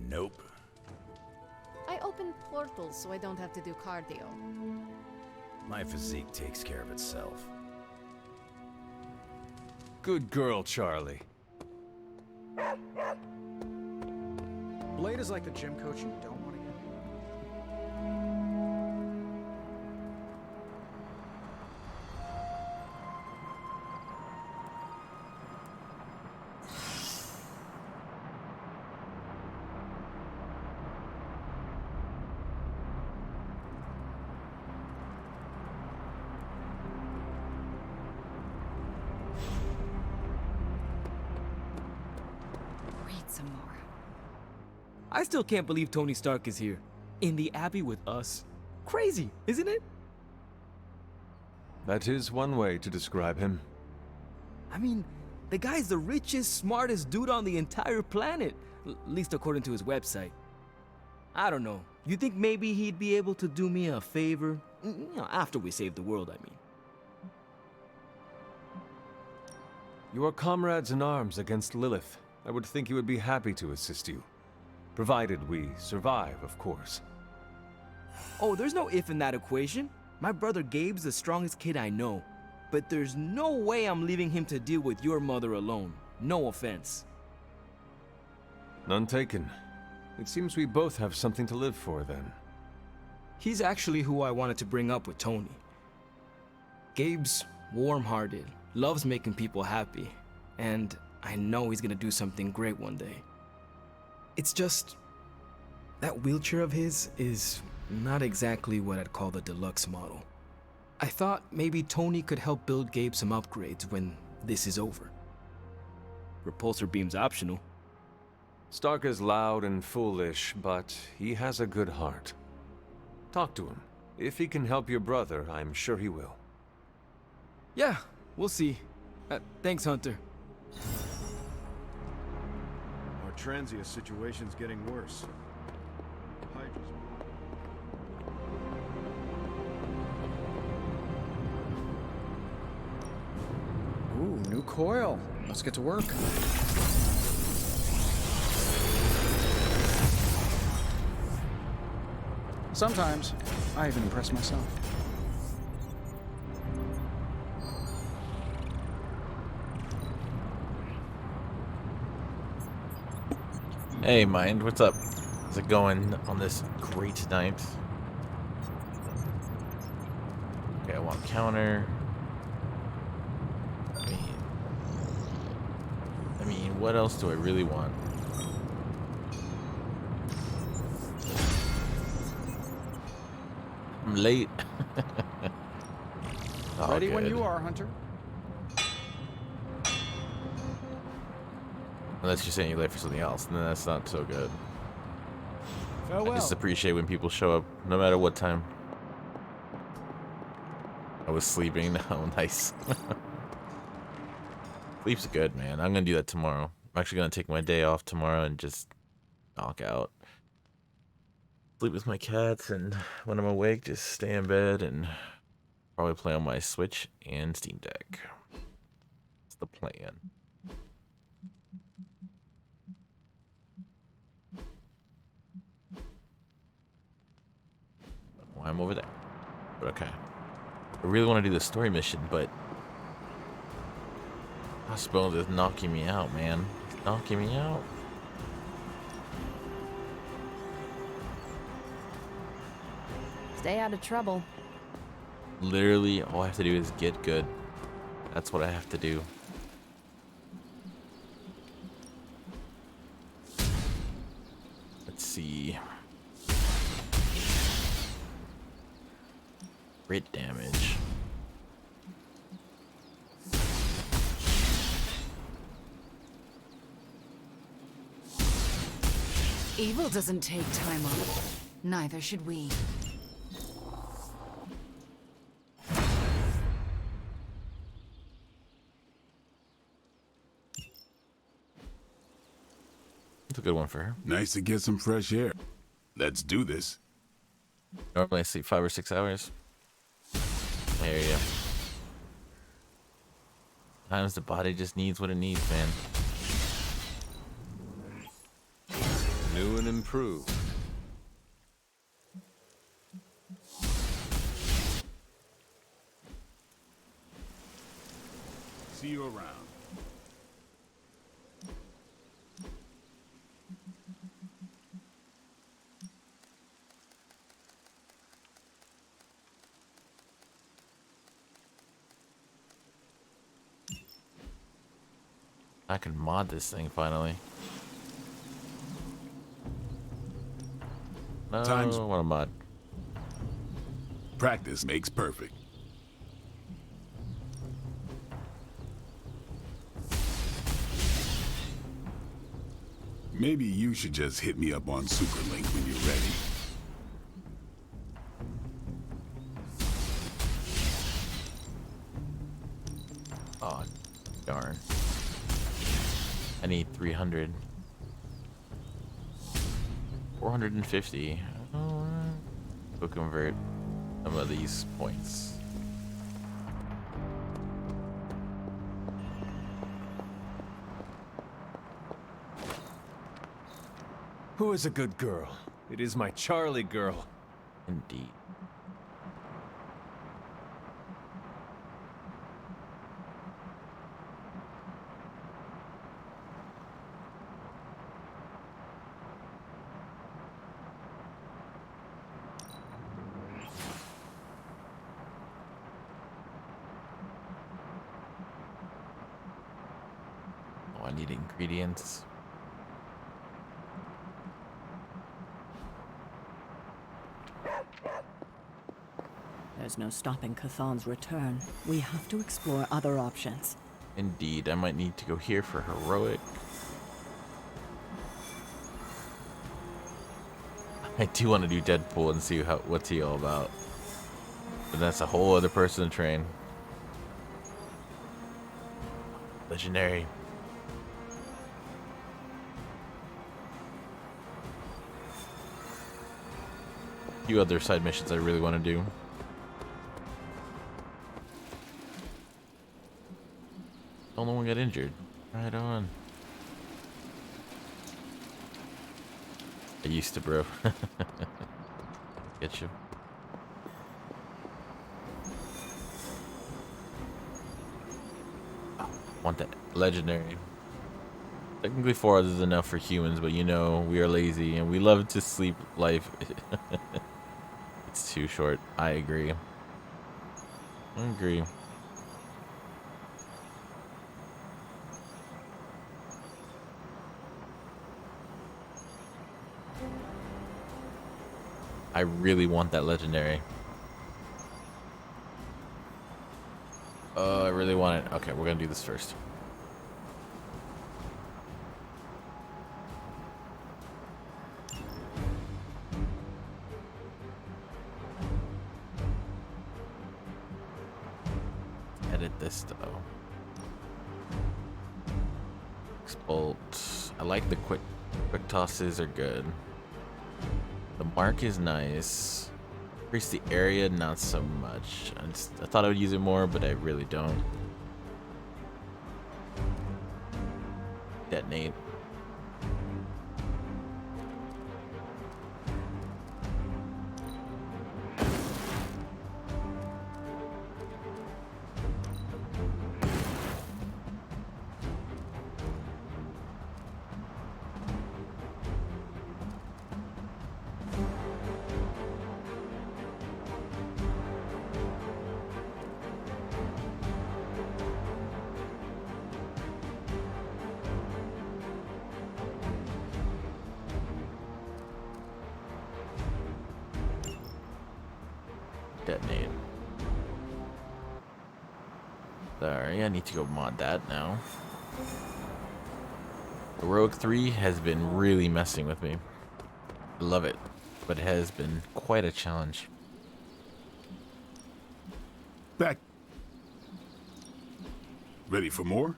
Nope. I open portals so I don't have to do cardio. My physique takes care of itself. Good girl, Charlie. Blade is like the gym coach you don't want to get. Read some more. I still can't believe Tony Stark is here. In the Abbey with us. Crazy, isn't it? That is one way to describe him. I mean, the guy's the richest, smartest dude on the entire planet. At least according to his website. I don't know. You think maybe he'd be able to do me a favor? You know, after we save the world, I mean. You are comrades in arms against Lilith. I would think he would be happy to assist you. Provided we survive, of course. Oh, there's no if in that equation. My brother Gabe's the strongest kid I know. But there's no way I'm leaving him to deal with your mother alone. No offense. None taken. It seems we both have something to live for, then. He's actually who I wanted to bring up with Tony. Gabe's warm-hearted, loves making people happy, and I know he's gonna do something great one day. It's just, that wheelchair of his is not exactly what I'd call the deluxe model. I thought maybe Tony could help build Gabe some upgrades when this is over. Repulsor beam's optional. Stark is loud and foolish, but he has a good heart. Talk to him. If he can help your brother, I'm sure he will. Yeah, we'll see. Thanks, Hunter. Our transient situation's getting worse. Hydra's... Ooh, new coil. Let's get to work. Sometimes, I even impress myself. Hey, Mind, what's up? How's it going on this great night? Okay, I want counter. I mean, what else do I really want? I'm late. Oh, Ready when good. you are, Hunter. Unless you're saying you're late for something else, then that's not so good. Farewell. I just appreciate when people show up, no matter what time. I was sleeping. Oh, nice. Sleep's good, man. I'm gonna do that tomorrow. I'm actually gonna take my day off tomorrow and just knock out. Sleep with my cats, and when I'm awake, just stay in bed and probably play on my Switch and Steam Deck. That's the plan. Why I'm over there. But okay. I really want to do the story mission, but Hospital is knocking me out, man. It's knocking me out. Stay out of trouble. Literally, all I have to do is get good. That's what I have to do. Let's see. Crit damage. Evil doesn't take time off. Neither should we. That's a good one for her. Nice to get some fresh air. Let's do this. Normally I sleep 5 or 6 hours. There you go. Sometimes the body just needs what it needs, man. New and improved. See you around. I can mod this thing finally. No, I don't want to mod. Practice makes perfect. Maybe you should just hit me up on Superlink when you're ready. Oh, darn. I need 300. 450. We'll convert some of these points. Who is a good girl? It is my Charlie girl. Indeed. Oh, I need ingredients. There's no stopping Cathan's return. We have to explore other options. Indeed, I might need to go here for heroic. I do want to do Deadpool and see what's he all about. But that's a whole other person to train. Legendary. A few other side missions I really want to do. Oh, no one got injured. Right on. I used to, bro. Get you. Want that legendary. Technically 4 hours is enough for humans, but you know, we are lazy and we love to sleep life. It's too short. I agree. I agree. I really want that legendary. I really want it. Okay, we're gonna do this first. Edit this though. Bolt. I like the quick tosses are good. The mark is nice. Increase the area, not so much. I thought I would use it more, but I really don't. Detonate. Detonate. Sorry, I need to go mod that now. Heroic 3 has been really messing with me. I love it, but it has been quite a challenge. Back. Ready for more?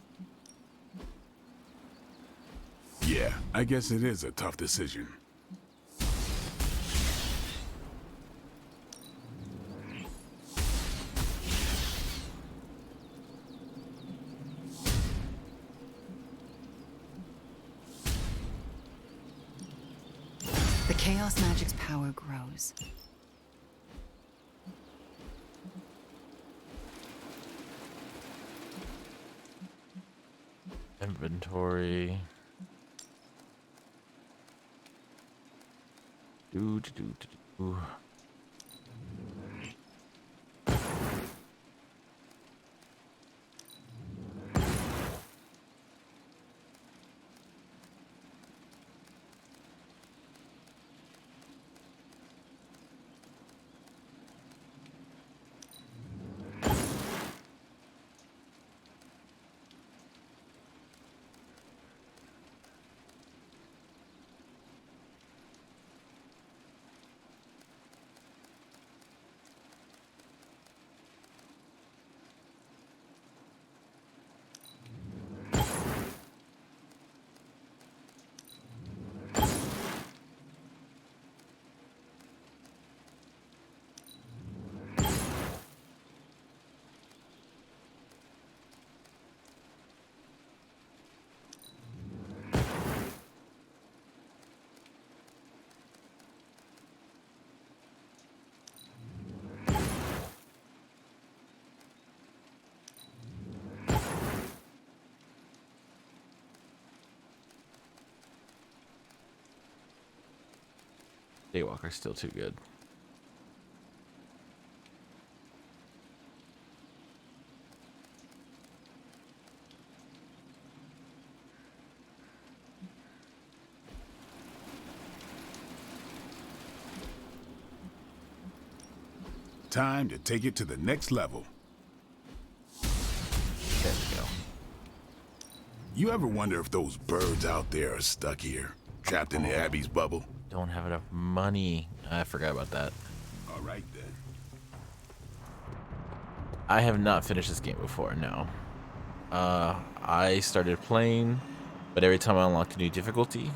Yeah, I guess it is a tough decision. Chaos magic's power grows. Inventory. Do. Daywalker's still too good. Time to take it to the next level. There we go. You ever wonder if those birds out there are stuck here, trapped in the Abbey's bubble? Don't have enough money. I forgot about that. All right, then. I have not finished this game before, no. I started playing, but every time I unlocked a new difficulty,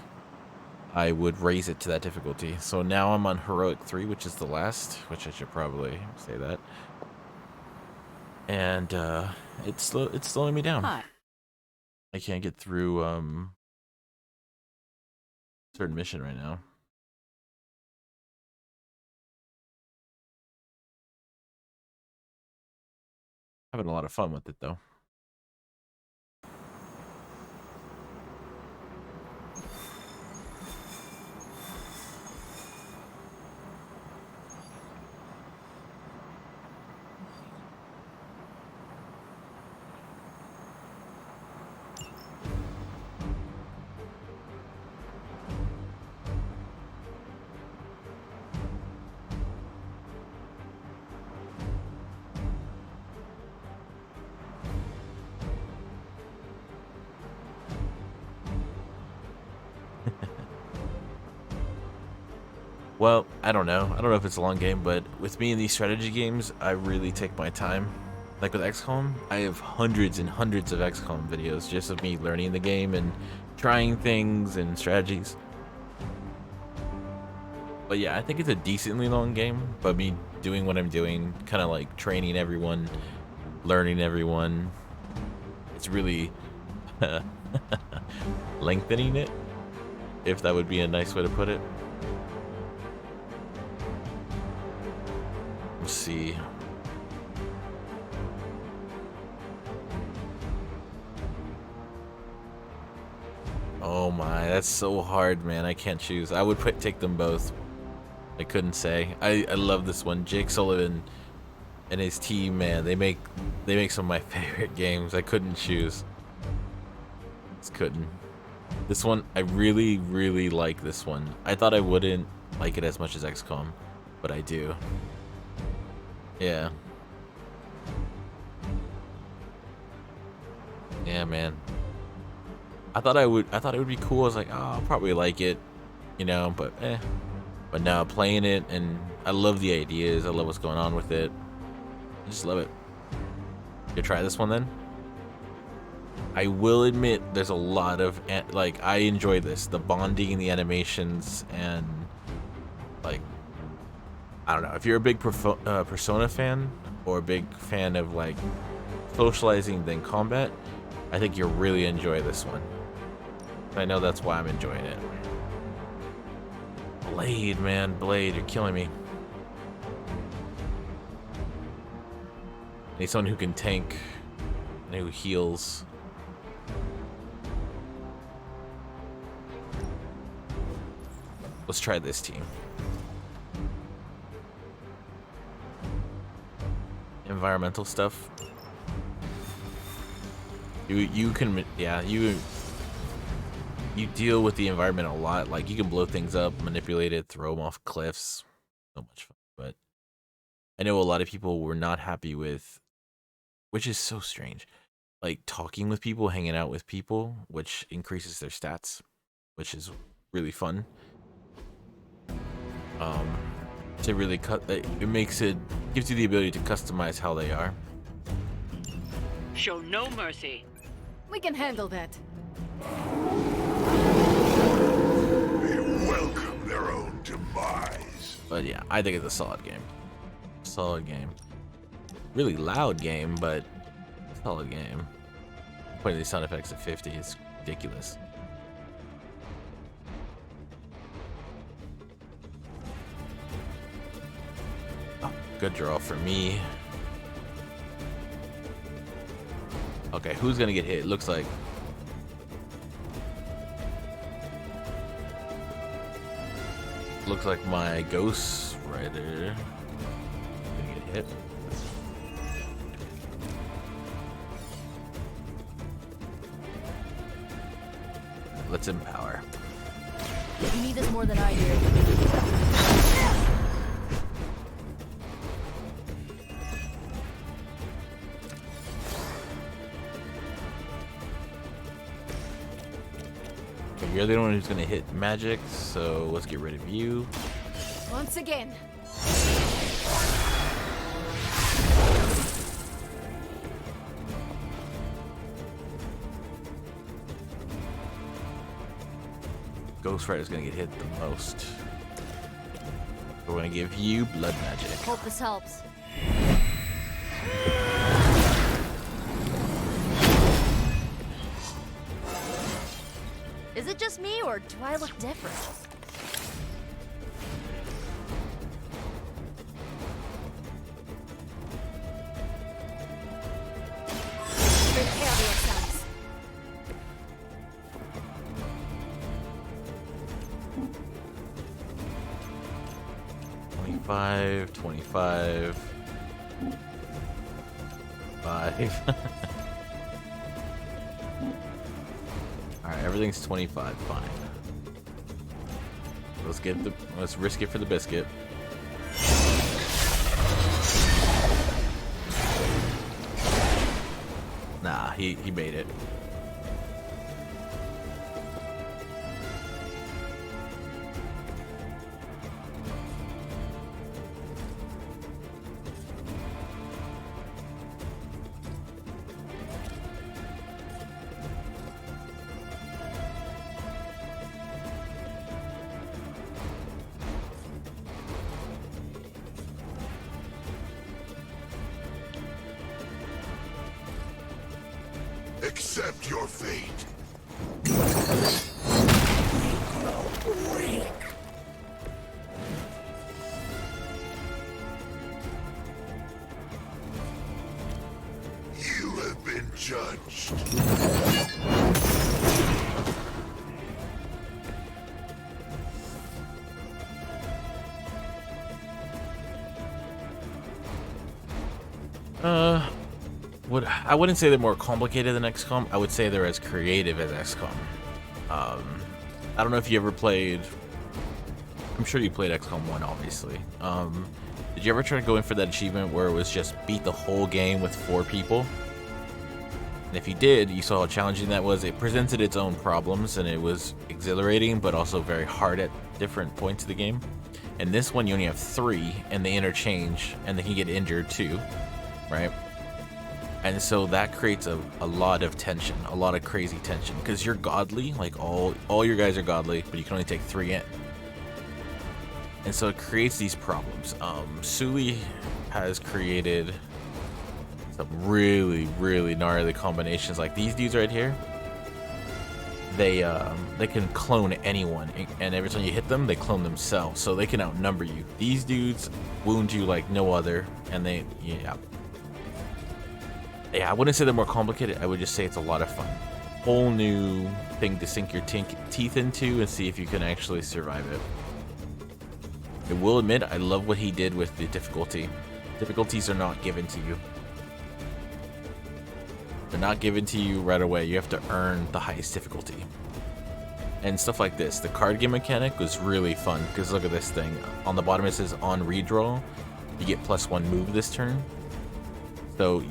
I would raise it to that difficulty. So now I'm on Heroic 3, which is the last, which I should probably say that. And it's slowing me down. Hi. I can't get through certain mission right now. Having a lot of fun with it though. Well, I don't know. I don't know if it's a long game, but with me in these strategy games, I really take my time. Like with Xcom, I have hundreds and hundreds of Xcom videos just of me learning the game and trying things and strategies. But yeah, I think it's a decently long game, but me doing what I'm doing, kind of like training everyone, learning everyone, it's really lengthening it, if that would be a nice way to put it. Let's see. Oh my, that's so hard, man. I can't choose. I would take them both. I couldn't say. I love this one. Jake Sullivan and his team, man, they make some of my favorite games. I couldn't choose. Just couldn't. This one, I really, really like this one. I thought I wouldn't like it as much as XCOM, but I do. Yeah. Yeah, man. I thought it would be cool. I was like, oh, I'll probably like it, you know, but eh. But now playing it, and I love the ideas. I love what's going on with it. I just love it. You try this one then? I will admit there's a lot of, like, I enjoy this. The bonding, the animations, and like, I don't know. If you're a big Persona fan or a big fan of like socializing than combat, I think you'll really enjoy this one. I know that's why I'm enjoying it. Blade, man, Blade, you're killing me. I need someone who can tank and who heals. Let's try this team. Environmental stuff. You can, yeah, you deal with the environment a lot. Like, you can blow things up, manipulate it, throw them off cliffs. So much fun. But I know a lot of people were not happy with, which is so strange, like talking with people, hanging out with people, which increases their stats, which is really fun. To really it makes it, gives you the ability to customize how they are. Show no mercy. We can handle that. They welcome their own demise. But yeah, I think it's a solid game. Solid game. Really loud game, but solid game. Putting these sound effects at 50 is ridiculous. Oh, good draw for me. Okay, who's gonna get hit? Looks like my Ghost Rider gonna get hit. Let's empower. You need this more than I do. Okay, you're the one who's gonna hit magic, so let's get rid of you. Once again. Ghost Rider's gonna get hit the most. We're gonna give you blood magic. Hope this helps. Is it just me, or do I look different? Prepare yourselves. $25, $25, $5. Alright, everything's 25, fine. Let's risk it for the biscuit. Nah, he made it. Accept your fate. You have been judged. I wouldn't say they're more complicated than XCOM. I would say they're as creative as XCOM. I don't know if you ever played. I'm sure you played XCOM 1, obviously. Did you ever try to go in for that achievement where it was just beat the whole game with 4 people? And if you did, you saw how challenging that was. It presented its own problems, and it was exhilarating, but also very hard at different points of the game. And this one, you only have 3, and they interchange, and they can get injured too, right? And so that creates a lot of tension, a lot of crazy tension, because you're godly, like all your guys are godly, but you can only take 3 in. And so it creates these problems. Suli has created some really, really gnarly combinations, like these dudes right here. they can clone anyone, and every time you hit them, they clone themselves, so they can outnumber you. These dudes wound you like no other, and yeah, I wouldn't say they're more complicated. I would just say it's a lot of fun. Whole new thing to sink your teeth into and see if you can actually survive it. I will admit, I love what he did with the difficulty. Difficulties are not given to you. They're not given to you right away. You have to earn the highest difficulty. And stuff like this. The card game mechanic was really fun, because look at this thing. On the bottom it says on redraw. You get +1 move this turn. So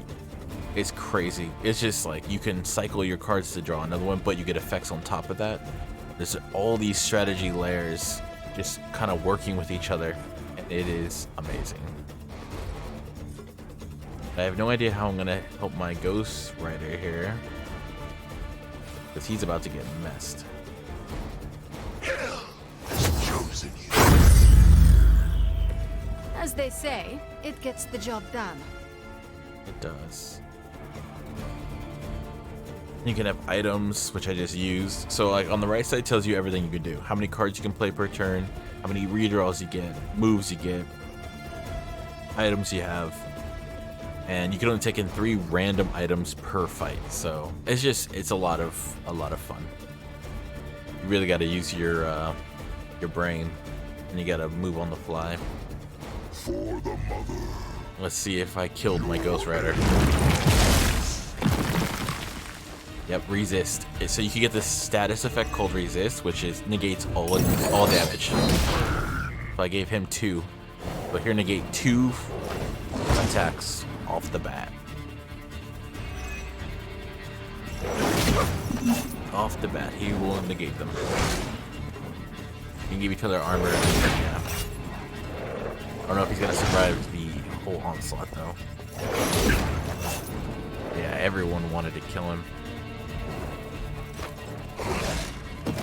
it's crazy. It's just like you can cycle your cards to draw another one, but you get effects on top of that. There's all these strategy layers just kind of working with each other, and it is amazing. I have no idea how I'm gonna help my Ghost Rider here, because he's about to get messed. Hell has chosen you. As they say, it gets the job done. It does. You can have items, which I just used. So like on the right side tells you everything you can do. How many cards you can play per turn, how many redraws you get, moves you get, items you have. And you can only take in 3 random items per fight. So it's a lot of fun. You really got to use your brain, and you got to move on the fly. For the mother. Let's see if I killed my Ghost Rider. Yep, resist. So you can get this status effect called resist, which negates all damage. So I gave him 2, but here negate 2 attacks off the bat. Off the bat, he will negate them. You can give each other armor. Yeah. I don't know if he's gonna survive the whole onslaught though. Yeah, everyone wanted to kill him.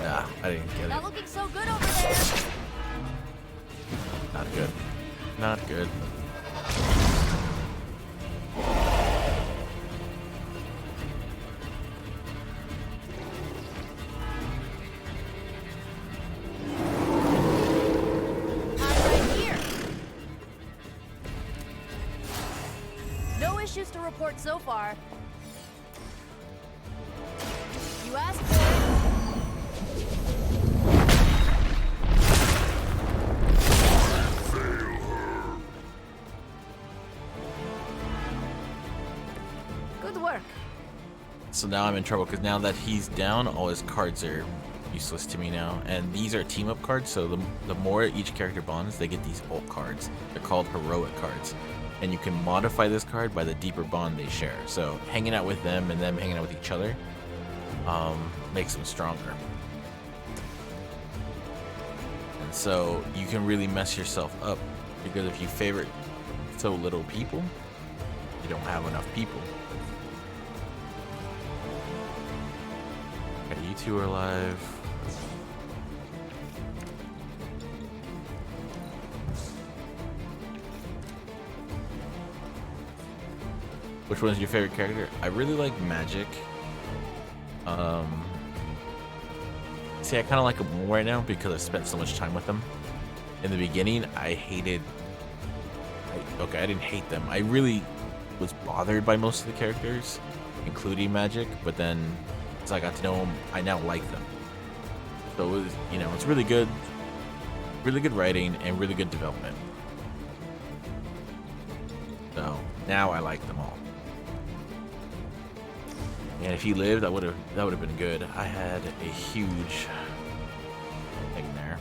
Nah, I didn't get it. Not looking so good over there. Not good. Not good. To report so far. You asked for it. Good work. So now I'm in trouble, because now that he's down, all his cards are useless to me now. And these are team up cards, so the more each character bonds, they get these ult cards. They're called heroic cards. And you can modify this card by the deeper bond they share. So hanging out with them and them hanging out with each other makes them stronger. And so you can really mess yourself up, because if you favorite so little people, you don't have enough people. Okay, you two are alive. Which one's your favorite character? I really like Magic. See, I kind of like him more right now because I've spent so much time with him. In the beginning, I didn't hate them. I really was bothered by most of the characters, including Magic, but then as I got to know them, I now like them. So it was, it's really good writing and really good development. So now I like them all. And if he lived, that would have been good. I had a huge thing there.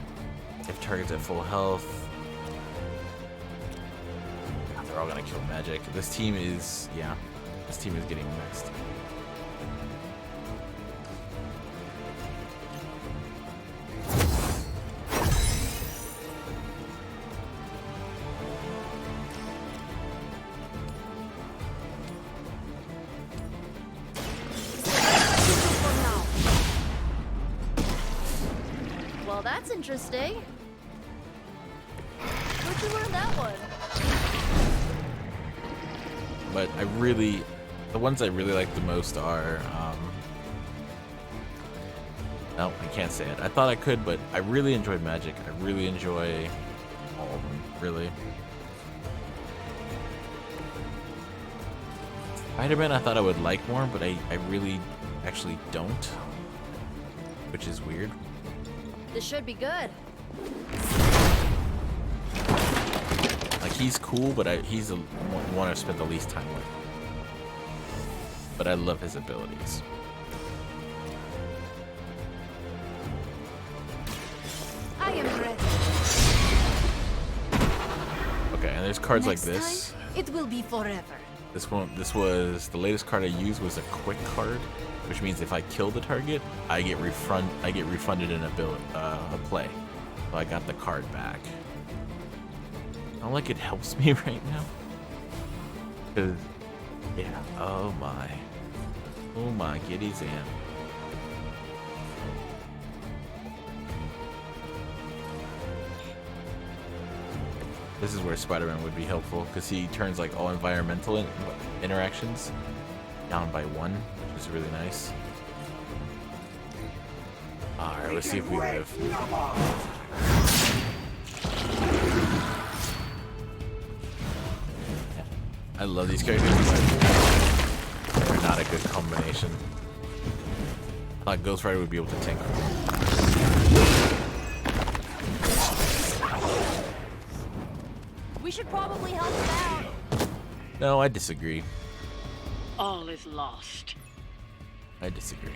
If target's at full health, God, they're all gonna kill Magic. This team is getting messed. Well, that's interesting. Where'd you learn that one? But the ones I really like the most are No, I can't say it. I thought I could, but I really enjoyed Magic. I really enjoy all of them, really. Spider-Man I thought I would like more, but I really actually don't. Which is weird. This should be good. Like, he's cool, but he's the one I've spent the least time with. But I love his abilities. I am ready. Okay, and there's cards Next like this. time, it will be forever. This was the latest card I used was a quick card, which means if I kill the target, I get refunded in a play. So I got the card back. Not like it helps me right now. Cause yeah, oh my giddy zam. This is where Spider-Man would be helpful, because he turns like all environmental interactions down by 1, which is really nice. Alright, let's see if we live. I love these characters, but they're not a good combination. I thought Ghost Rider would be able to tank. We should probably help him out. No, I disagree. All is lost. I disagree.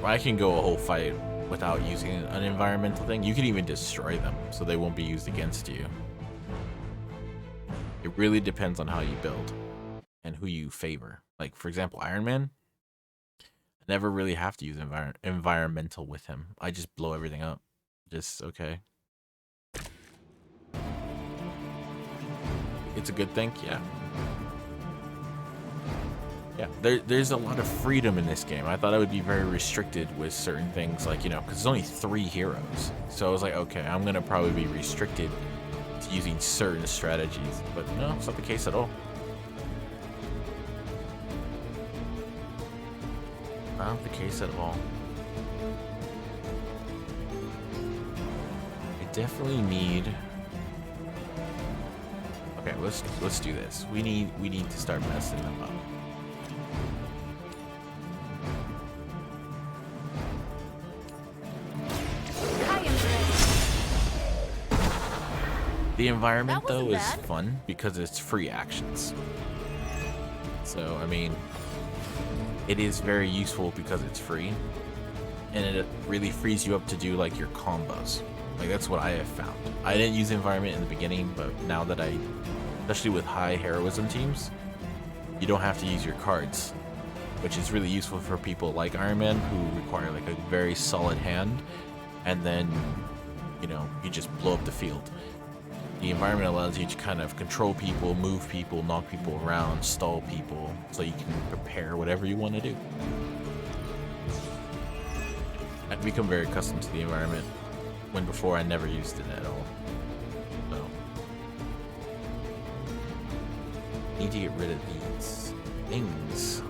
I can go a whole fight without using an environmental thing. You can even destroy them, so they won't be used against you. It really depends on how you build and who you favor. Like, for example, Iron Man, I never really have to use environmental with him. I just blow everything up. Just, okay. It's a good thing, yeah. Yeah, there's a lot of freedom in this game. I thought I would be very restricted with certain things, like, you know, because there's only 3 heroes. So I was like, okay, I'm going to probably be restricted to using certain strategies. But no, it's not the case at all. Not the case at all. I definitely need... Okay, let's do this. We need to start messing them up. The environment though is fun because it's free actions. So I mean, it is very useful because it's free, and it really frees you up to do like your combos. Like, that's what I have found. I didn't use environment in the beginning, but now that especially with high heroism teams, you don't have to use your cards, which is really useful for people like Iron Man who require like a very solid hand, and then, you know, you just blow up the field. The environment allows you to kind of control people, move people, knock people around, stall people, so you can prepare whatever you want to do. I've become very accustomed to the environment, when before I never used it at all. So, need to get rid of these things.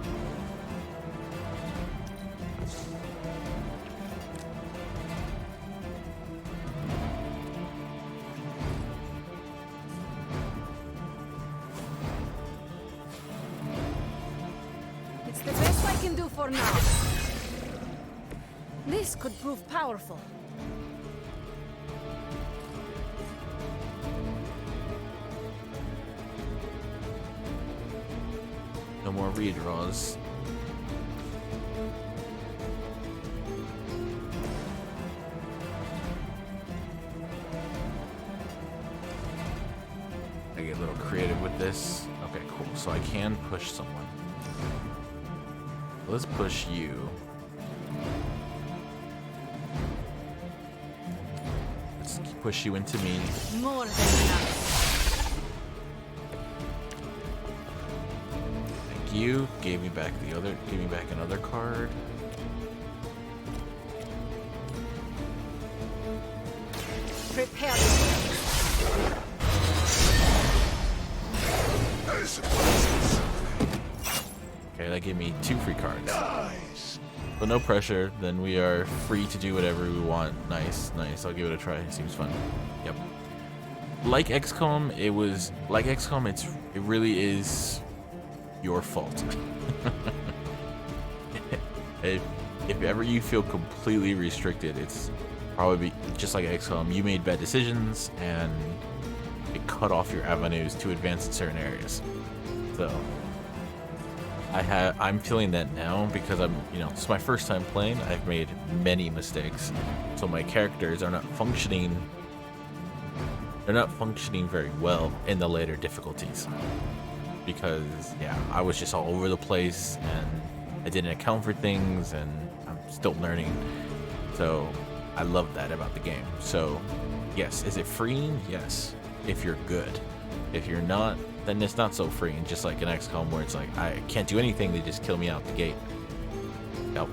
It's the best I can do for now. This could prove powerful. No more redraws. I get a little creative with this. Okay, cool. So I can push someone. Let's push you. Let's push you into me. More than enough. Thank you. Gave me back another card. Prepare. Okay, that gave me 2 free cards. Nice. but no pressure. Then we are free to do whatever we want. Nice, nice. I'll give it a try. It seems fun. Yep. Like XCOM, it really is your fault. If ever you feel completely restricted, it's probably just like XCOM. You made bad decisions and it cut off your avenues to advance in certain areas. So I'm feeling that now because it's my first time playing. I've made many mistakes, so my characters are not functioning. They're not functioning very well in the later difficulties because I was just all over the place and I didn't account for things, and I'm still learning. So I love that about the game. So yes, is it freeing? Yes, if you're good. If you're not, then it's not so freeing, just like in XCOM where it's like I can't do anything, they just kill me out the gate. Yep.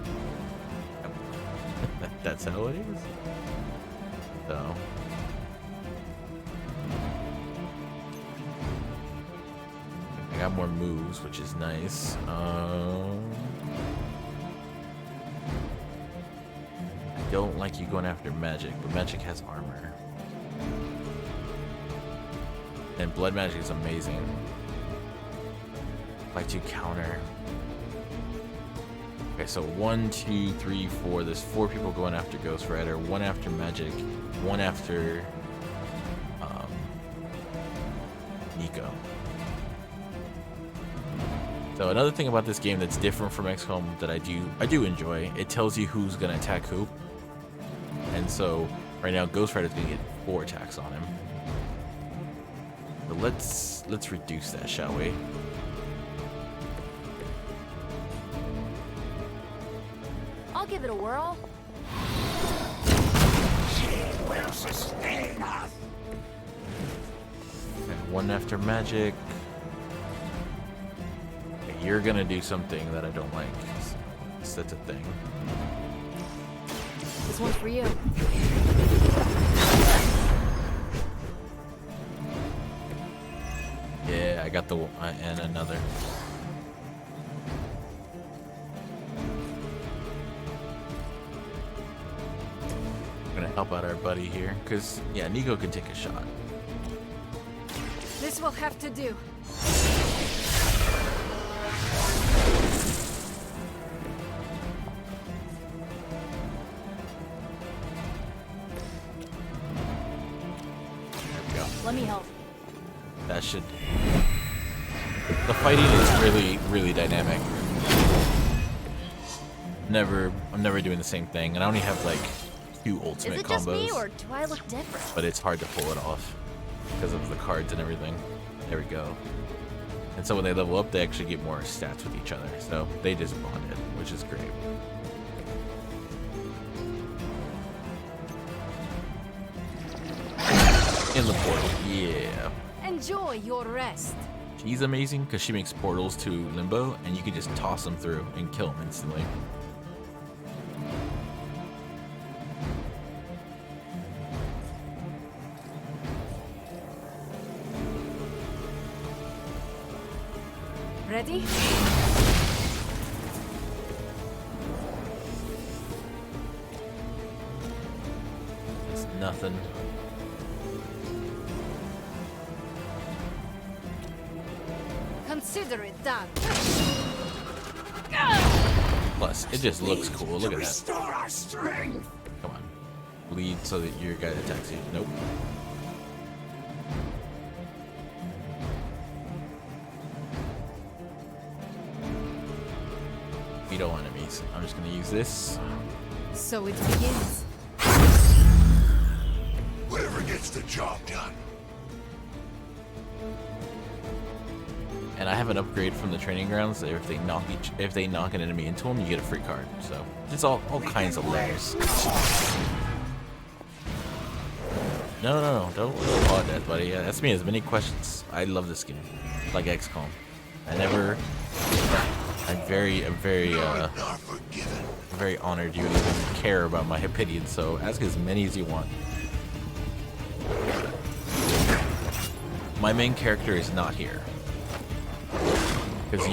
That's how it is. So I got more moves, which is nice. I don't like you going after magic, but magic has armor. And blood magic is amazing. Like to counter. Okay, so 1, 2, 3, 4. There's 4 people going after Ghost Rider, 1 after magic, 1 after Nico. So another thing about this game that's different from XCOM that I do enjoy, it tells you who's gonna attack who. And so right now Ghost Rider's gonna get 4 attacks on him. So let's reduce that, shall we? I'll give it a whirl. She will sustain us. And 1 after magic. Okay, you're gonna do something that I don't like. So that's a thing. This one's for you. Yeah, I got the and another. I'm gonna help out our buddy here, cause Nico can take a shot. This will have to do. There we go. Let me help. That should. The fighting is really, really dynamic. I'm never doing the same thing, and I only have like 2 ultimate Is it combos. just me, or do I look different? But it's hard to pull it off because of the cards and everything. There we go. And so when they level up, they actually get more stats with each other. So they just bonded, which is great. In the portal, yeah. Enjoy your rest. She's amazing because she makes portals to Limbo, and you can just toss them through and kill them instantly. Ready? It's nothing. Consider it done. Plus, it just looks cool. Look at that. Restore our strength. Come on. Bleed so that your guy attacks you. Nope. Beat all enemies. I'm just gonna use this. So it begins. Whatever gets the job done. And I have an upgrade from the training grounds. If they knock an enemy into them, you get a free card. So it's all kinds of layers. No, don't apologize, buddy. Yeah, ask me as many questions. I love this game, like XCOM. I'm very honored you even care about my opinion. So ask as many as you want. My main character is not here. Because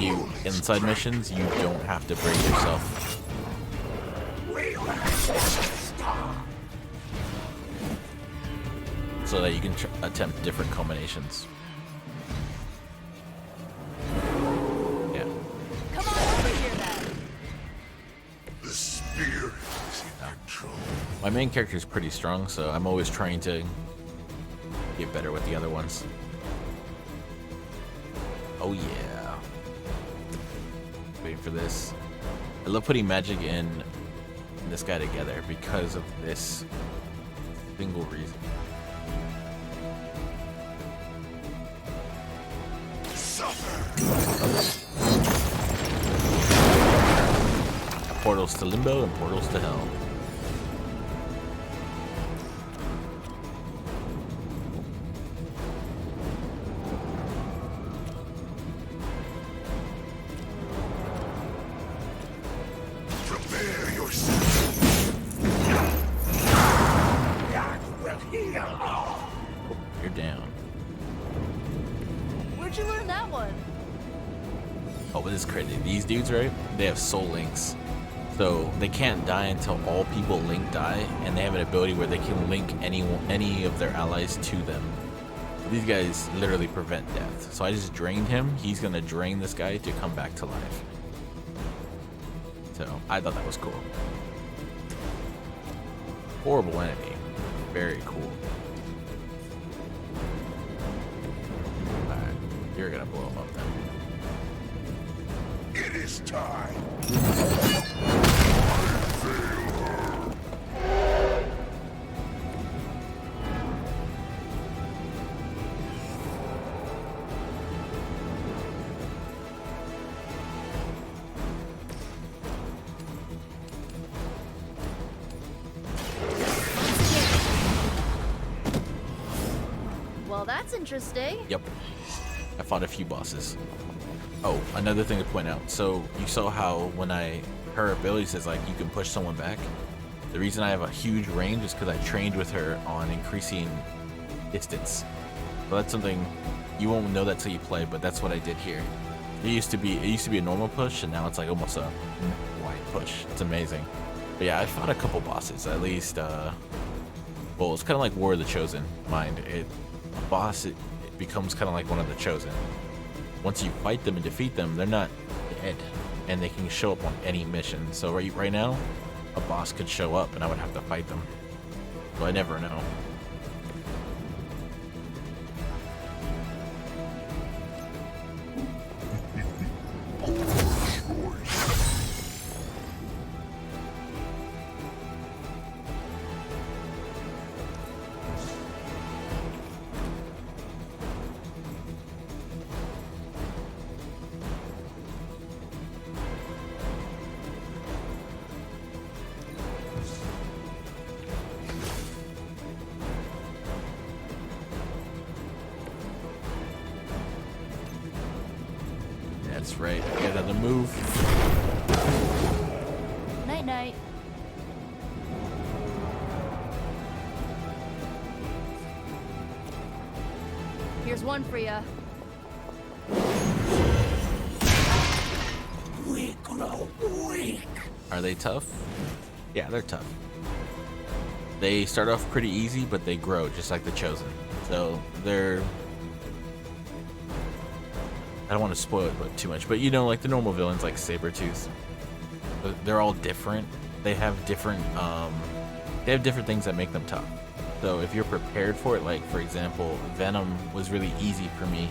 in side missions, you don't have to bring yourself. So that you can attempt different combinations. Yeah. Come on over here, then. The spirit is in control. My main character is pretty strong, so I'm always trying to get better with the other ones. Oh yeah. Waiting for this. I love putting magic in this guy together because of this single reason. Portals to Limbo and portals to Hell. Prepare yourself. You're down. Where'd you learn that one? Oh, but this is crazy. These dudes, right? They have soul links. So they can't die until all people link die, and they have an ability where they can link any of their allies to them. These guys literally prevent death. So I just drained him. He's gonna drain this guy to come back to life. So I thought that was cool. Horrible enemy. Very cool. Alright, you're gonna blow him up then. It is time. Well, that's interesting. Yep. I fought a few bosses. Oh, another thing to point out. So you saw how when her ability says like you can push someone back. The reason I have a huge range is because I trained with her on increasing distance. So that's something you won't know that till you play, but that's what I did here. It used to be a normal push, and now it's like almost a wide push. It's amazing. But yeah, I fought a couple bosses. At least, well, it's kind of like War of the Chosen. Mind it, a boss it becomes kind of like one of the Chosen. Once you fight them and defeat them, they're not dead, and they can show up on any mission. So right now, a boss could show up, and I would have to fight them. So I never know. That's right. I got another move. Night night. Here's one for ya. We grow weak. Are they tough? Yeah, they're tough. They start off pretty easy, but they grow just like the Chosen. So they're... I don't want to spoil it too much, but you know, like the normal villains like Sabretooth, they're all different. They have different things that make them tough. So if you're prepared for it, like for example, Venom was really easy for me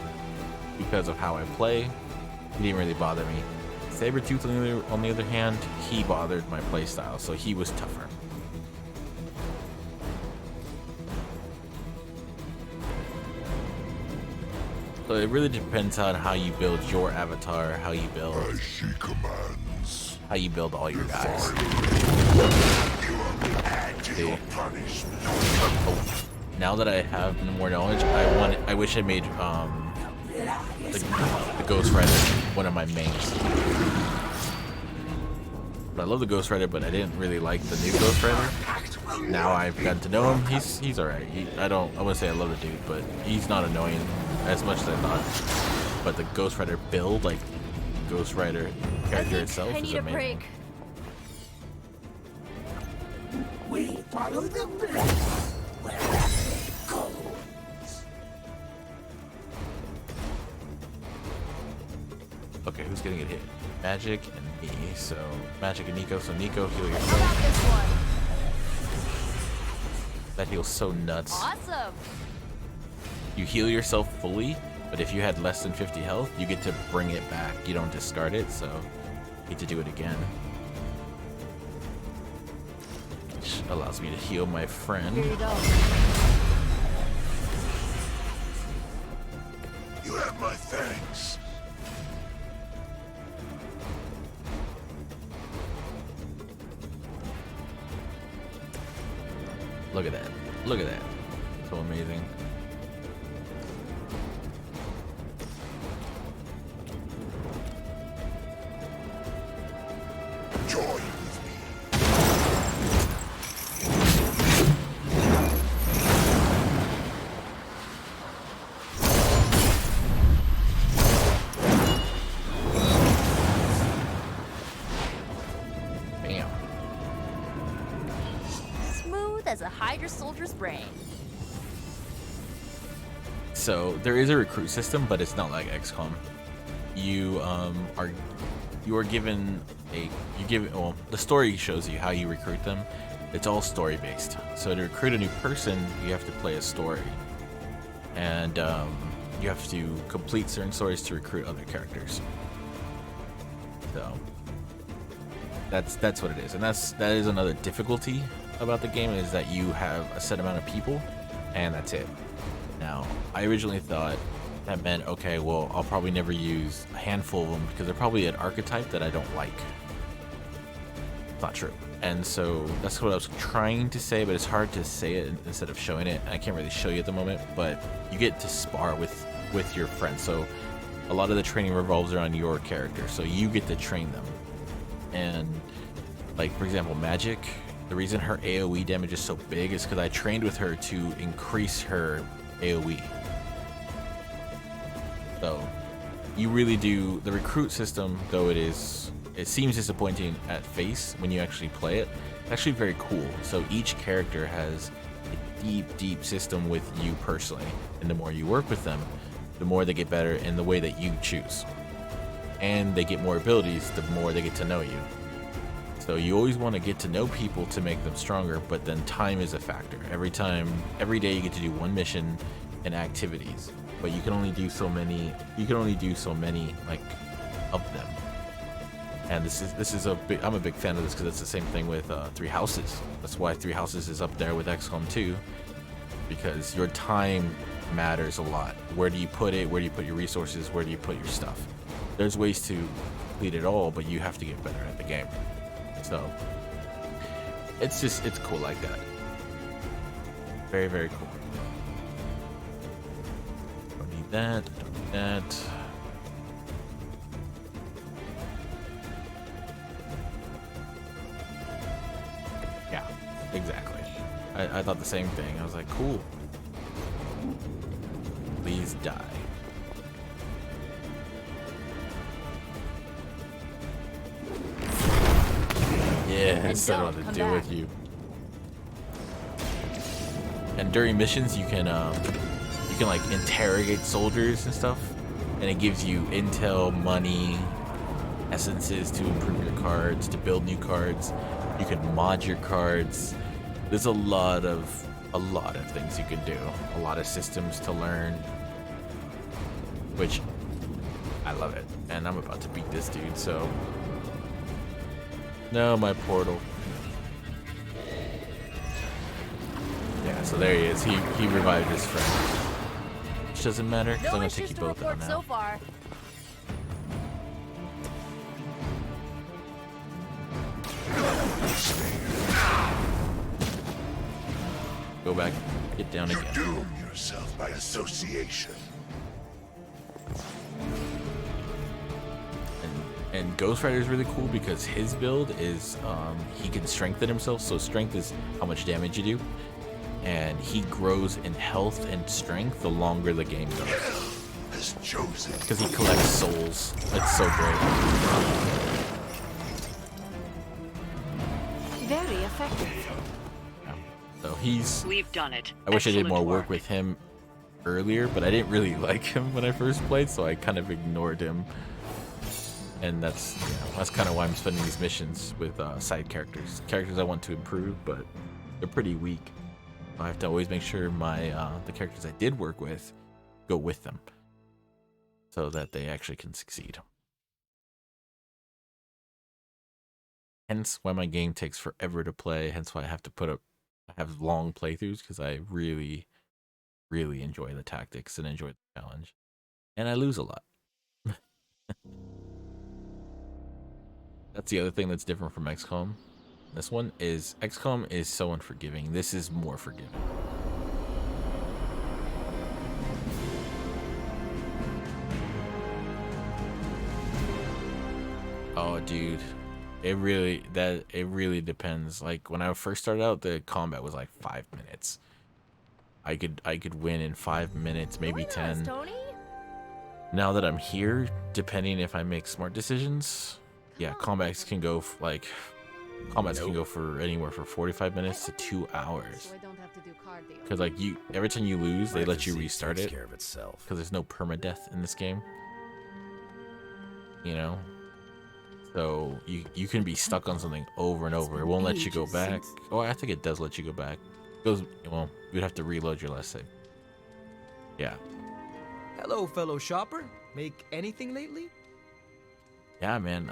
because of how I play. He didn't really bother me. Sabretooth, on the other hand, he bothered my playstyle, so he was tougher. So it really depends on how you build your avatar, how you build all your guys. See? Oh, now that I have more knowledge, I wish I made the Ghost Rider one of my mains. But I love the Ghost Rider, but I didn't really like the new Ghost Rider. Now I've gotten to know him. He's alright. I wouldn't say I love the dude, but he's not annoying as much as I thought. But the Ghost Rider build, like Ghost Rider character itself, I is need a amazing. break. We follow the blade wherever it goes. Okay, who's getting it hit? Magic and me. So Magic and Nico. So Nico, heal How yourself. about this one? That heals so nuts. Awesome. You heal yourself fully, but if you had less than 50 health, you get to bring it back. You don't discard it, so you get to do it again. Which allows me to heal my friend. Here you go. You have my thanks. Look at that. Look at that. So amazing. Join with me. Bam. Smooth as a Hydra soldier's brain. So there is a recruit system, but it's not like XCOM. You are given well, the story shows you how you recruit them. It's all story based. So to recruit a new person, you have to play a story, and you have to complete certain stories to recruit other characters. So that's what it is, and that is another difficulty about the game, is that you have a set amount of people, and that's it. Now, I originally thought that meant, okay, well, I'll probably never use a handful of them because they're probably an archetype that I don't like. Not true. And so that's what I was trying to say, but it's hard to say it instead of showing it. I can't really show you at the moment, but you get to spar with your friends. So a lot of the training revolves around your character, so you get to train them. And like, for example, Magic, the reason her AoE damage is so big is because I trained with her to increase her AoE. So you really do, the recruit system, though it seems disappointing at face when you actually play it, it's actually very cool. So each character has a deep system with you personally, and the more you work with them, the more they get better in the way that you choose, and they get more abilities the more they get to know you. So you always want to get to know people to make them stronger, but then time is a factor. Every day you get to do one mission and activities, but you can only do so many like of them. And this is I'm a big fan of this because it's the same thing with Three Houses. That's why Three Houses is up there with XCOM 2, because your time matters a lot. Where do you put it? Where do you put your resources? Where do you put your stuff? There's ways to complete it all, but you have to get better at the game. So it's cool like that. Very, very cool. Don't need that. Don't need that. Yeah, exactly. I thought the same thing. I was like, cool. Please die. Yeah, it's not what to do with you. And during missions, you can like interrogate soldiers and stuff, and it gives you intel, money, essences to improve your cards, to build new cards. You can mod your cards. There's a lot of things you can do. A lot of systems to learn, which I love it. And I'm about to beat this dude, so. No, my portal. Yeah, so there he is. He revived his friend. Which doesn't matter, because I'm going to take you both out now. So far. Go back, get down again. You doom yourself by association. And Ghost Rider is really cool because his build is he can strengthen himself. So strength is how much damage you do, and he grows in health and strength the longer the game goes. Because he collects souls. That's so great. Very effective. So he's. We've done it. I wish I did Excellent more work with him earlier, but I didn't really like him when I first played, so I kind of ignored him. And that's kind of why I'm spending these missions with side characters I want to improve, but they're pretty weak. I have to always make sure my the characters I did work with go with them, so that they actually can succeed. Hence why my game takes forever to play. Hence why I have to have long playthroughs, because I really, really enjoy the tactics and enjoy the challenge, and I lose a lot. That's the other thing that's different from XCOM. This one is XCOM is so unforgiving. This is more forgiving. Oh, dude, it really depends. Like when I first started out, the combat was like 5 minutes. I could win in 5 minutes, maybe 10. Tony? Now that I'm here, depending if I make smart decisions. Yeah, combats can go can go for anywhere from 45 minutes to 2 hours. So I don't have to do cardio. Because like every time you lose, they My let you physique restart takes it. care of itself. Because there's no permadeath in this game. You know, so you can be stuck on something over and over. It won't let you go back. Oh, I think it does let you go back. Well, you'd have to reload your last save. Yeah. Hello, fellow shopper. Make anything lately? Yeah, man.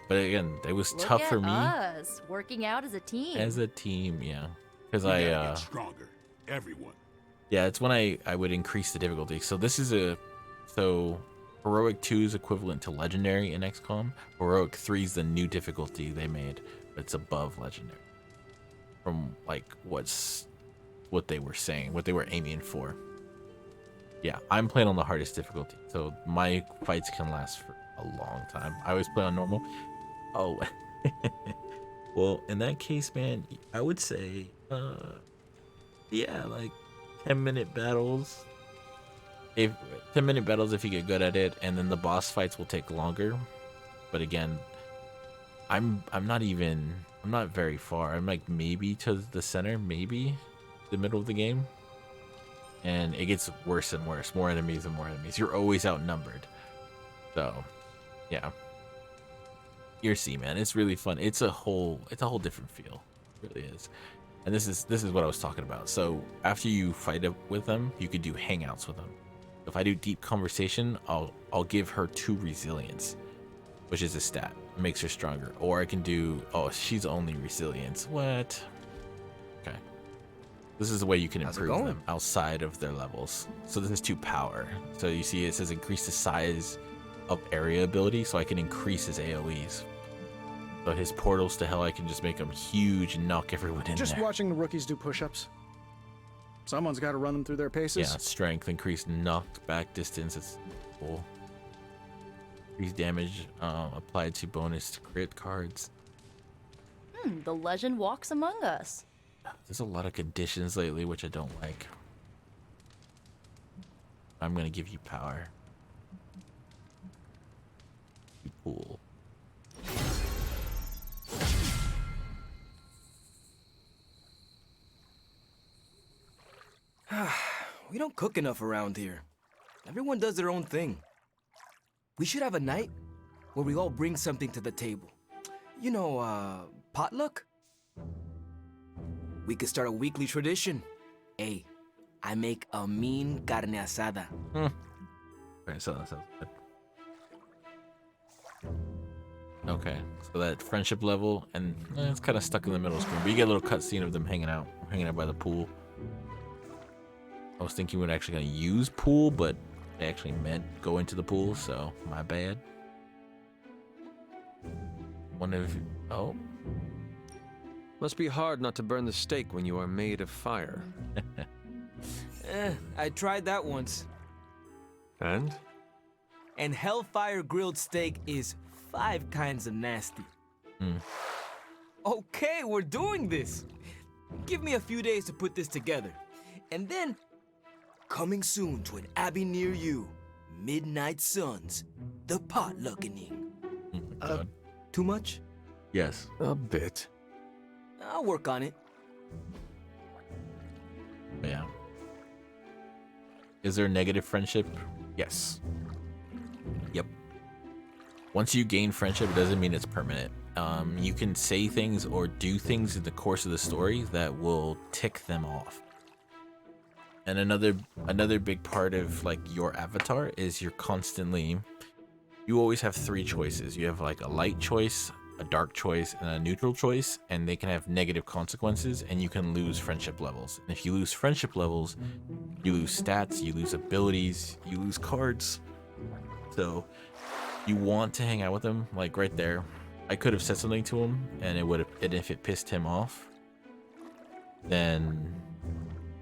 But again, it was Look tough at for me us working out as a team. yeah. Because We gotta I get stronger. Everyone. yeah, it's when I would increase the difficulty. So this is Heroic 2 is equivalent to Legendary in XCOM. Heroic 3 is the new difficulty they made, but it's above Legendary. From like what they were saying, what they were aiming for. Yeah, I'm playing on the hardest difficulty, so my fights can last for a long time. I always play on normal. Oh, well, in that case, man, I would say, yeah, like 10-minute battles. If 10-minute battles, if you get good at it, and then the boss fights will take longer. But again, I'm not very far. I'm like maybe to the center, maybe the middle of the game. And it gets worse and worse. More enemies and more enemies. You're always outnumbered. So, yeah. You'll see, man. It's really fun. It's a whole different feel. It really is. And this is what I was talking about. So after you fight up with them, you could do hangouts with them. If I do deep conversation, I'll give her 2 resilience, which is a stat. It makes her stronger. Or I can do, oh, she's only resilience. What? Okay. This is the way you can improve them outside of their levels. So this is 2 power. So you see it says increase the size of area ability, so I can increase his AoEs. So his portals to hell, I can just make them huge and knock everyone in there. Just watching the rookies do push-ups. Someone's got to run them through their paces. Yeah, strength, increased knocked back distance. It's cool. Increased damage applied to bonus to crit cards. The legend walks among us. There's a lot of conditions lately, which I don't like. I'm gonna give you power. Cool. We don't cook enough around here. Everyone does their own thing. We should have a night where we all bring something to the table. You know, potluck? We could start a weekly tradition. Hey, I make a mean carne asada. Okay, so that sounds good. Okay, so that friendship level, and it's kind of stuck in the middle screen, but you get a little cutscene of them hanging out by the pool. I was thinking we were actually going to use pool, but they actually meant go into the pool, so my bad. Oh. Must be hard not to burn the steak when you are made of fire. I tried that once. And? And Hellfire grilled steak is 5 kinds of nasty. Okay, we're doing this. Give me a few days to put this together. And then, coming soon to an abbey near you, Midnight Suns, the potluckening. Too much? Yes. A bit. I'll work on it. Is there negative friendship? Yes. Yep. Once you gain friendship, it doesn't mean it's permanent. You can say things or do things in the course of the story that will tick them off. And another big part of like your avatar is you always have 3 choices. You have like a light choice, a dark choice, and a neutral choice, and they can have negative consequences, and you can lose friendship levels. And if you lose friendship levels, you lose stats, you lose abilities, you lose cards. So you want to hang out with him, like right there. I could have said something to him, and if it pissed him off, then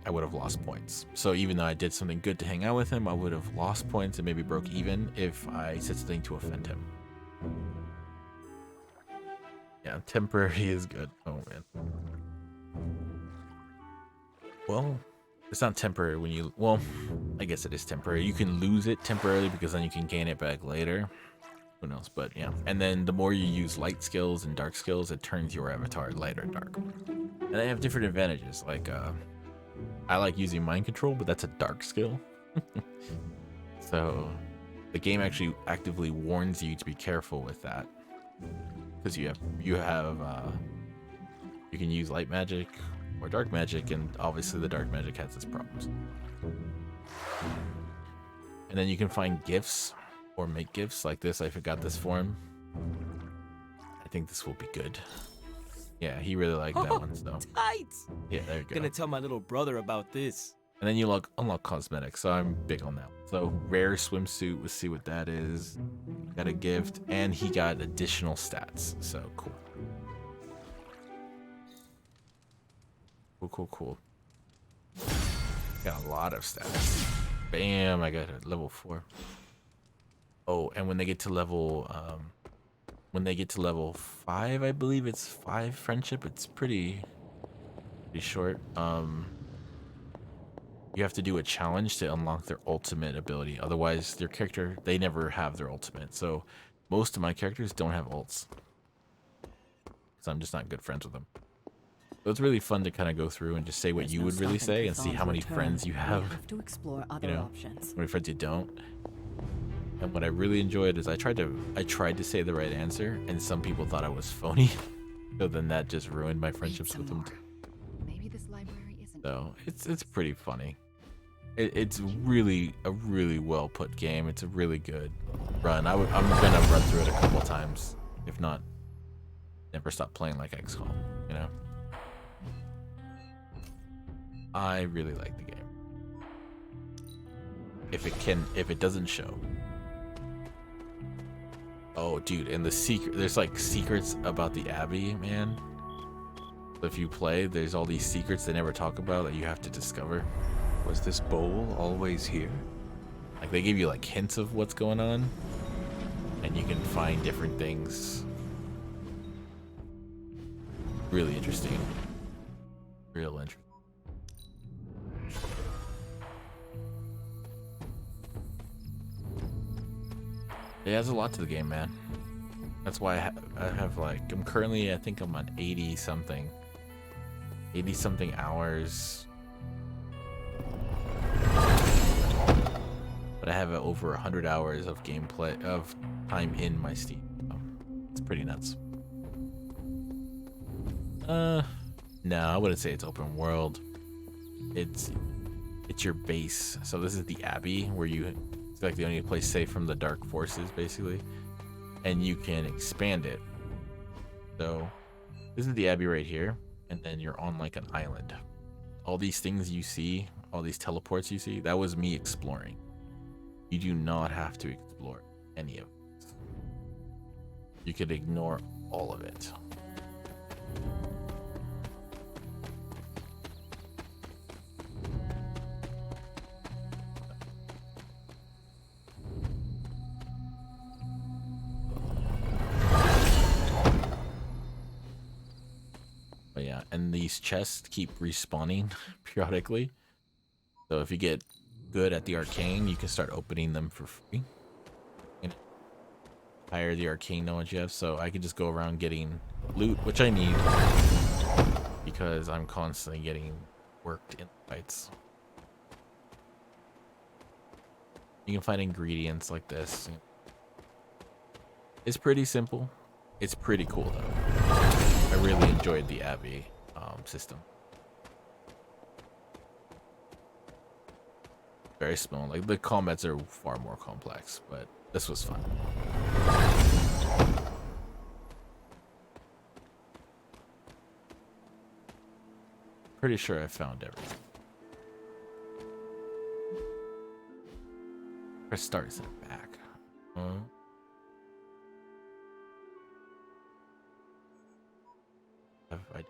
I would have lost points. So even though I did something good to hang out with him, I would have lost points and maybe broke even if I said something to offend him. Yeah, temporary is good. Oh man. Well, it's not temporary when you, well, I guess it is temporary. You can lose it temporarily because then you can gain it back later. Who knows, but yeah. And then the more you use light skills and dark skills, it turns your avatar light or dark. And they have different advantages. Like, I like using mind control, but that's a dark skill. So the game actually actively warns you to be careful with that. Because you can use light magic or dark magic, and obviously the dark magic has its problems. And then you can find gifts or make gifts like this. I forgot this form. I think this will be good. Yeah, he really liked that one, so. Tight! Yeah, there you go. Gonna tell my little brother about this. And then you unlock cosmetics, so I'm big on that. So rare swimsuit, let's see what that is. Got a gift, and he got additional stats, so cool. Cool. Got a lot of stats. Bam, I got a level 4. Oh, and when they get to level 5, I believe it's 5 friendship. It's pretty short. You have to do a challenge to unlock their ultimate ability. Otherwise, their character, they never have their ultimate. So most of my characters don't have ults, because I'm just not good friends with them. So it's really fun to kind of go through and just say what you would really say and see how many friends you have. To explore other options. How many friends you don't. And what I really enjoyed is I tried to say the right answer, and some people thought I was phony. So then that just ruined my friendships with them. Maybe this library isn't. So it's pretty funny. It's really a really well put game. It's a really good run. I'm gonna run through it a couple times, if not, never stop playing like XCOM. You know. I really like the game. If it doesn't show. Oh, dude, and there's like secrets about the Abbey, man. So if you play, there's all these secrets they never talk about that you have to discover. Was this bowl always here? Like they give you like hints of what's going on, and you can find different things. Really interesting. Real interesting. It adds a lot to the game, man. That's why I have like, I'm currently, I think I'm on 80 something hours. But I have over 100 hours of gameplay, of time in my Steam. So it's pretty nuts. No, I wouldn't say it's open world. It's your base. So this is the Abbey, where it's like the only place safe from the dark forces, basically. And you can expand it. So this is the Abbey right here, and then you're on like an island. All these things you see, all these teleports you see, that was me exploring. You do not have to explore any of it. You could ignore all of it. But yeah, and these chests keep respawning periodically. So if you get good at the arcane, you can start opening them for free. And higher the arcane knowledge you have, so I can just go around getting loot, which I need because I'm constantly getting worked in fights. You can find ingredients like this. It's pretty simple. It's pretty cool though. I really enjoyed the Abbey system. Very small. Like the combats are far more complex, but this was fun. Pretty sure I found everything. Press start is in the back. Have I...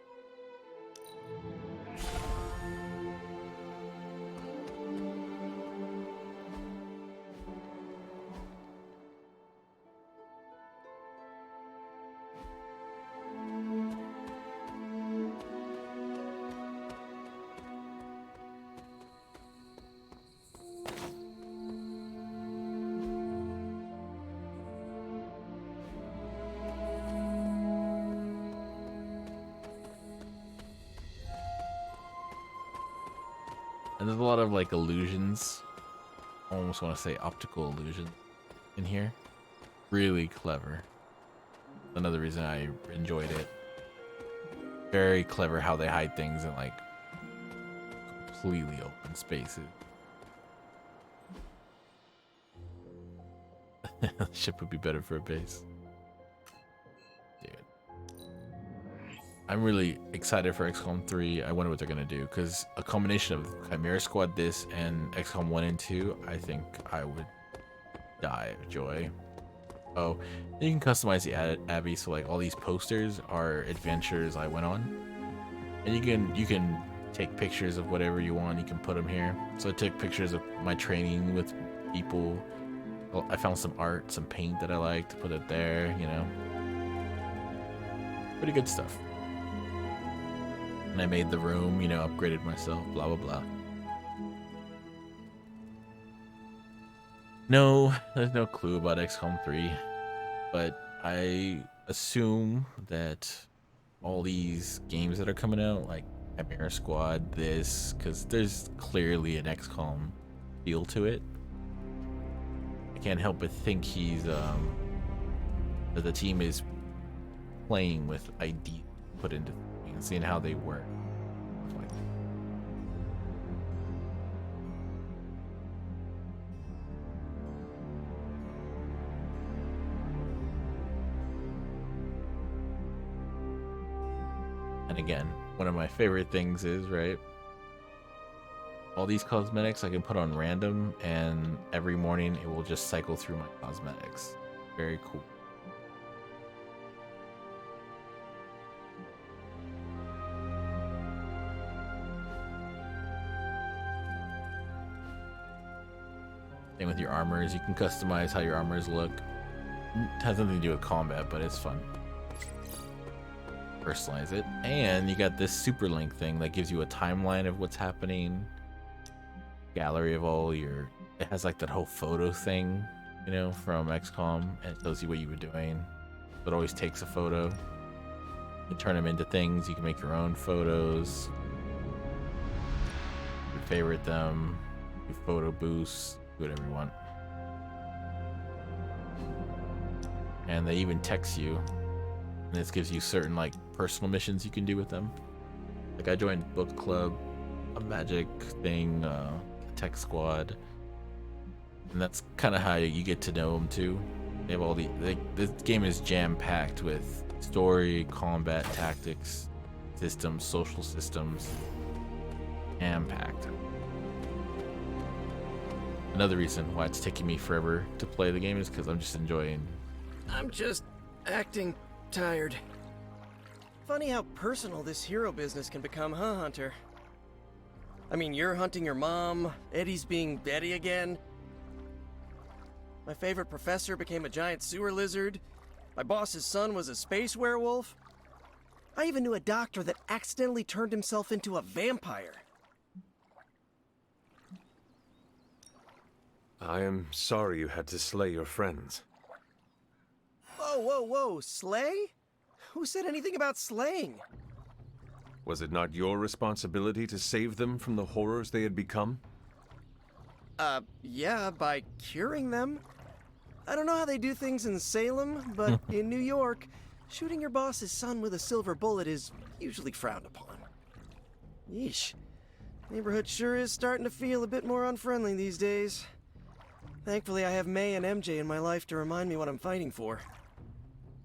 And there's a lot of like illusions. I almost want to say optical illusion in here. Really clever. Another reason I enjoyed it. Very clever how they hide things in like completely open spaces. Ship would be better for a base. Dude. I'm really excited for XCOM 3. I wonder what they're going to do, because a combination of Chimera Squad this and XCOM 1 and 2, I think I would die of joy. Oh, you can customize the Abbey, so like all these posters are adventures I went on. And you can take pictures of whatever you want, you can put them here. So I took pictures of my training with people. Well, I found some art, some paint that I liked, put it there, you know. Pretty good stuff. And I made the room, you know, upgraded myself, blah, blah, blah. No, there's no clue about XCOM 3, but I assume that all these games that are coming out, like Chimera Squad, this, because there's clearly an XCOM feel to it. I can't help but think he's, that the team is playing with ideas put into and seeing how they work. And again, one of my favorite things is, right, all these cosmetics I can put on random, and every morning it will just cycle through my cosmetics. Very cool. Same with your armors. You can customize how your armors look. It has nothing to do with combat, but it's fun. Personalize it. And you got this super link thing that gives you a timeline of what's happening. Gallery of all your... It has like that whole photo thing, you know, from XCOM. And it tells you what you were doing. It always takes a photo. You can turn them into things. You can make your own photos. You can favorite them. Do photo boosts. Do whatever you want. And they even text you. And this gives you certain like personal missions you can do with them. Like I joined book club, a magic thing, tech squad, and that's kind of how you get to know them too. They have all the this game is jam-packed with story, combat, tactics, systems, social systems, jam-packed. Another reason why it's taking me forever to play the game is because I'm just enjoying. I'm just acting tired. Funny how personal this hero business can become, huh, Hunter? I mean, you're hunting your mom, Eddie's being Eddie again. My favorite professor became a giant sewer lizard. My boss's son was a space werewolf. I even knew a doctor that accidentally turned himself into a vampire. I am sorry you had to slay your friends. Whoa, whoa, whoa, slay? Who said anything about slaying? Was it not your responsibility to save them from the horrors they had become? Yeah, by curing them. I don't know how they do things in Salem, but in New York, shooting your boss's son with a silver bullet is usually frowned upon. Yeesh. Neighborhood sure is starting to feel a bit more unfriendly these days. Thankfully, I have May and MJ in my life to remind me what I'm fighting for.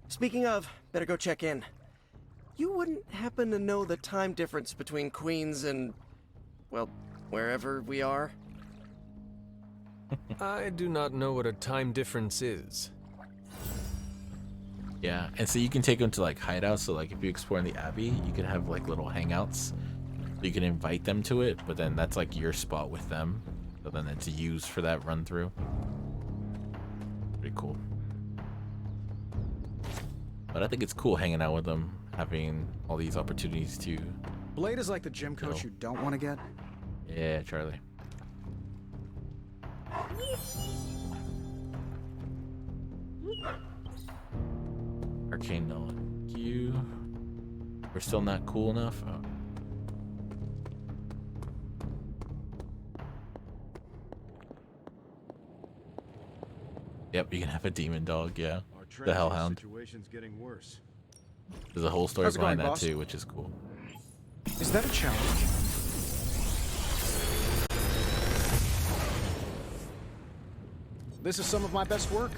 Speaking of, better go check in. You wouldn't happen to know the time difference between Queens and, well, wherever we are? I do not know what a time difference is. Yeah, and so you can take them to like hideouts. So like if you explore in the Abbey, you can have like little hangouts. You can invite them to it, but then that's like your spot with them. So then it's used for that run through. Pretty cool. But I think it's cool hanging out with them, having all these opportunities to. Blade is like the gym coach you don't want to get. Yeah, Charlie. Arcane Nolan. You. We're still not cool enough. Oh. Yep, you can have a demon dog, yeah. The Hellhound. Situation's getting worse. There's a whole story How's it behind going, that boss? too, which is cool. Is that a challenge? This is some of my best work.